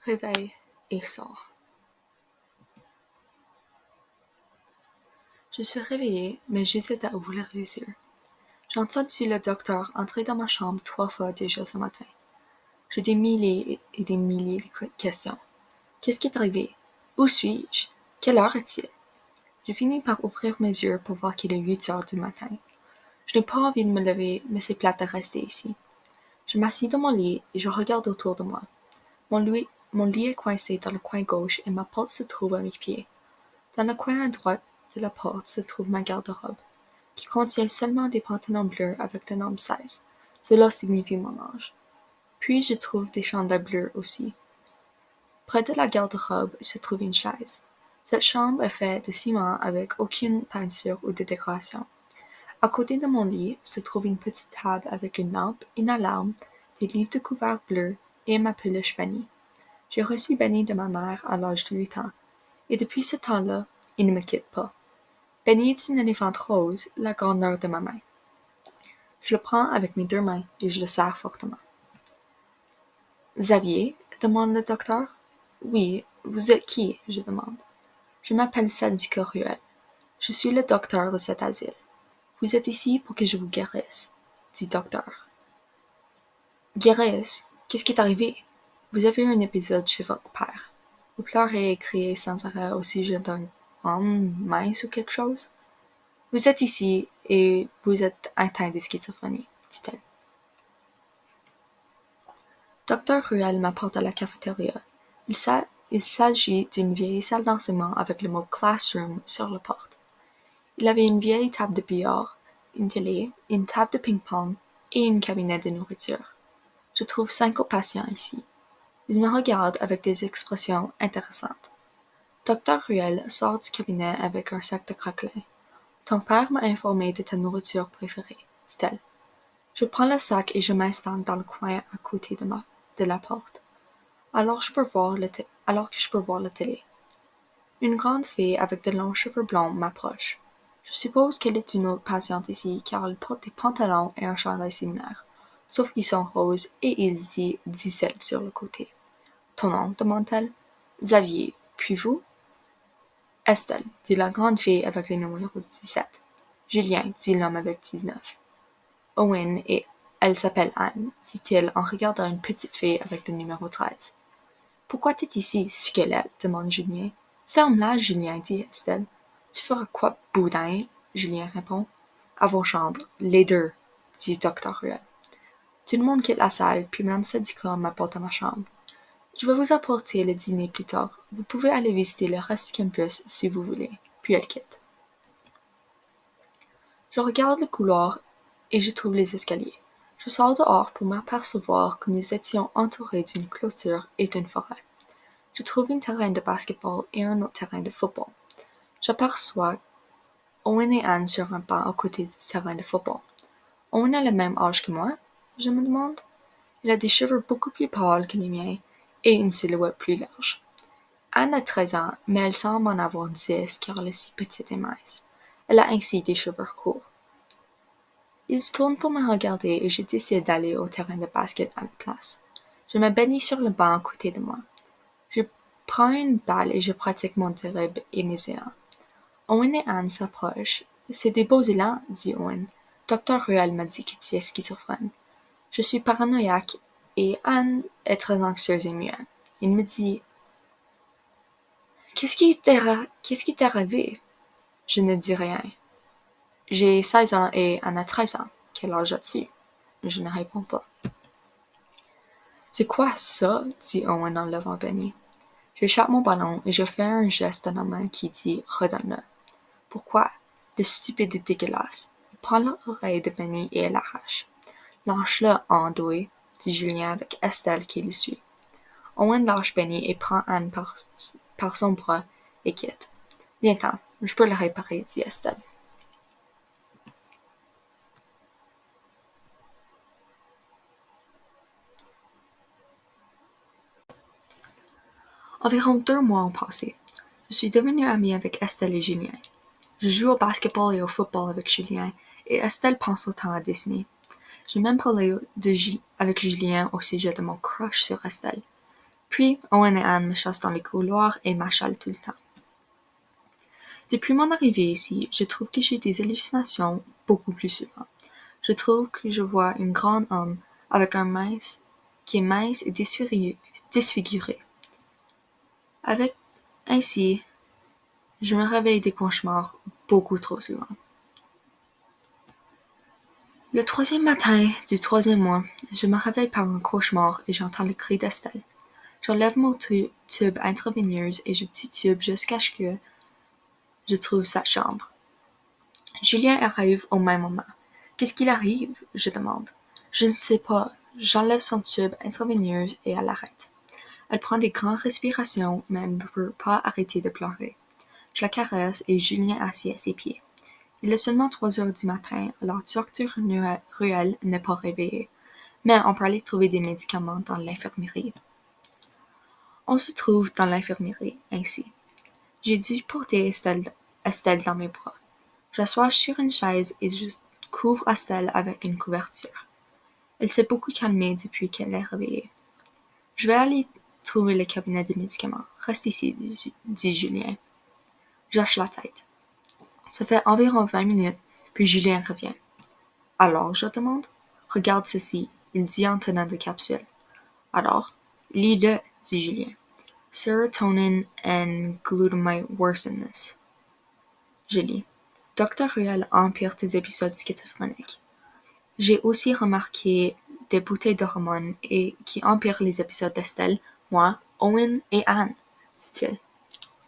réveille et sort. Je suis réveillée, mais j'hésite à ouvrir les yeux. J'ai entendu le docteur entrer dans ma chambre 3 fois déjà ce matin. J'ai des milliers et des milliers de questions. Qu'est-ce qui est arrivé? Où suis-je? Quelle heure est-il? Je finis par ouvrir mes yeux pour voir qu'il est 8 heures du matin. Je n'ai pas envie de me lever, mais c'est plate de rester ici. Je m'assis dans mon lit et je regarde autour de moi. Mon lit est coincé dans le coin gauche et ma porte se trouve à mes pieds. Dans le coin à droite de la porte se trouve ma garde-robe, qui contient seulement des pantalons bleus avec le nombre 16. Cela signifie mon âge. Puis je trouve des chandails bleus aussi. Près de la garde-robe se trouve une chaise. Cette chambre est faite de ciment avec aucune peinture ou de décoration. À côté de mon lit se trouve une petite table avec une lampe, une alarme, des livres de couleur bleue et ma peluche Benny. J'ai reçu Benny de ma mère à l'âge de 8 ans, et depuis ce temps-là, il ne me quitte pas. Benny est une éléphante rose, la grandeur de ma main. Je le prends avec mes 2 mains et je le serre fortement. Xavier? Demande le docteur. Oui, vous êtes qui? Je demande. Je m'appelle Sadie Ruel. Je suis le docteur de cet asile. Vous êtes ici pour que je vous guérisse, dit le docteur. Guérisse? Qu'est-ce qui est arrivé? Vous avez eu un épisode chez votre père. Vous pleurez et criez sans arrêt au sujet d'un homme mince ou quelque chose? Vous êtes ici et vous êtes atteint de schizophrénie, dit-elle. Dr. Ruel m'apporte à la cafétéria. Il s'agit d'une vieille salle d'enseignement avec le mot classroom sur la porte. Il avait une vieille table de billard, une télé, une table de ping-pong et une cabinet de nourriture. Je trouve 5 patients ici. Ils me regardent avec des expressions intéressantes. Dr. Ruel sort du cabinet avec un sac de craquelins. Ton père m'a informé de ta nourriture préférée, dit-elle. Je prends le sac et je m'installe dans le coin à côté de la porte, alors que je peux voir la télé. Une grande fille avec de longs cheveux blonds m'approche. Je suppose qu'elle est une autre patiente ici car elle porte des pantalons et un chandail similaire, sauf qu'ils sont roses et ils disent 17 sur le côté. Ton nom? Demande-t-elle. Xavier. Puis vous? Estelle, dit la grande fille avec le numéro 17. Julien, dit l'homme avec 19. Owen et elle s'appelle Anne, dit-il en regardant une petite fille avec le numéro 13. Pourquoi t'es ici, squelette? Demande Julien. Ferme-la, Julien, dit Estelle. Tu feras quoi, boudin? Julien répond. À vos chambres, les deux, dit Dr. Ruel. Tout le monde quitte la salle, puis Mme Sadika m'apporte à ma chambre. Je vais vous apporter le dîner plus tard. Vous pouvez aller visiter le reste du campus si vous voulez. Puis elle quitte. Je regarde le couloir et je trouve les escaliers. Je sors dehors pour m'apercevoir que nous étions entourés d'une clôture et d'une forêt. Je trouve un terrain de basketball et un autre terrain de football. J'aperçois Owen et Anne sur un banc à côté du terrain de football. Owen a le même âge que moi, je me demande. Il a des cheveux beaucoup plus pâles que les miens et une silhouette plus large. Anne a 13 ans, mais elle semble en avoir 10 car elle est si petite et mince. Elle a ainsi des cheveux courts. Il se tourne pour me regarder et je décide d'aller au terrain de basket à la place. Je me baigne sur le banc à côté de moi. Je prends une balle et je pratique mon dribble et mes élans. Owen et Anne s'approchent. C'est des beaux élans, dit Owen. Dr. Ruel m'a dit que tu es schizophrène. Je suis paranoïaque et Anne est très anxieuse et muette. Il me dit Qu'est-ce qui t'est arrivé? Je ne dis rien. J'ai 16 ans et Anne a 13 ans. Quel âge as-tu? Je ne réponds pas. C'est quoi ça? Dit Owen en levant Benny. J'échappe mon ballon et je fais un geste à la main qui dit redonne-le. Pourquoi? Le stupide est dégueulasse. Il prend l'oreille de Benny et elle l'arrache. Lâche-le, andouille, dit Julien avec Estelle qui le suit. Owen lâche Benny et prend Anne par son bras et quitte. Viens-t'en, je peux le réparer, dit Estelle. Environ 2 mois ont passé. Je suis devenue amie avec Estelle et Julien. Je joue au basketball et au football avec Julien et Estelle passe le temps à dessiner. J'ai même parlé avec Julien au sujet de mon crush sur Estelle. Puis, Owen et Anne me chassent dans les couloirs et m'achalent tout le temps. Depuis mon arrivée ici, je trouve que j'ai des hallucinations beaucoup plus souvent. Je trouve que je vois un grand homme avec qui est mince et disfiguré. Ainsi, je me réveille des cauchemars beaucoup trop souvent. Le 3e matin du 3e mois, je me réveille par un cauchemar et j'entends le cri d'Estelle. J'enlève mon tube intraveineuse et je titube jusqu'à ce que je trouve sa chambre. Julien arrive au même moment. Qu'est-ce qu'il arrive? Je demande. Je ne sais pas. J'enlève son tube intraveineuse et elle arrête. Elle prend des grandes respirations, mais elle ne peut pas arrêter de pleurer. Je la caresse et Julien assied à ses pieds. Il est seulement 3 heures du matin, alors docteur Ruel n'est pas réveillé, mais on peut aller trouver des médicaments dans l'infirmerie. On se trouve dans l'infirmerie, ainsi. J'ai dû porter Estelle dans mes bras. J'assois sur une chaise et je couvre Estelle avec une couverture. Elle s'est beaucoup calmée depuis qu'elle est réveillée. Je vais aller trouver le cabinet des médicaments. Reste ici, dit Julien. J'hoche la tête. Ça fait environ 20 minutes, puis Julien revient. Alors, je demande. Regarde ceci, il dit en tenant de capsule. Alors, lis-le, dit Julien. Serotonin and glutamate worsen this. Je lis. Dr. Ruel empire tes épisodes schizophréniques. J'ai aussi remarqué des bouteilles d'hormones qui empirent les épisodes d'Estelle, moi, Owen et Anne, dit-il.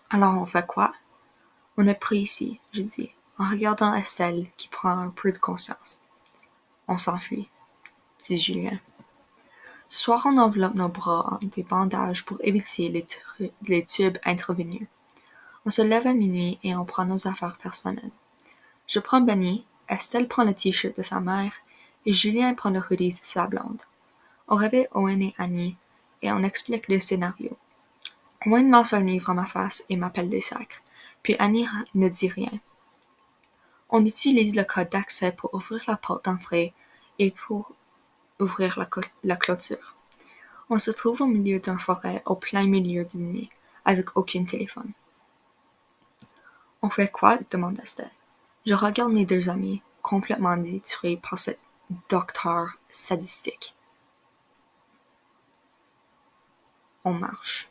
Alors on fait quoi? On est pris ici, je dis, en regardant Estelle qui prend un peu de conscience. On s'enfuit, dit Julien. Ce soir, on enveloppe nos bras en des bandages pour éviter les tubes intraveineux. On se lève à minuit et on prend nos affaires personnelles. Je prends Benny, Estelle prend le t-shirt de sa mère et Julien prend le hoodie de sa blonde. On réveille Owen et Annie et on explique le scénario. Owen lance un livre à ma face et m'appelle des sacres, puis Annie ne dit rien. On utilise le code d'accès pour ouvrir la porte d'entrée et pour ouvrir la clôture. On se trouve au milieu d'une forêt au plein milieu d'une nuit, avec aucun téléphone. On fait quoi? Demande Estelle. Je regarde mes 2 amis, complètement détruits par cette docteur sadistique. On marche.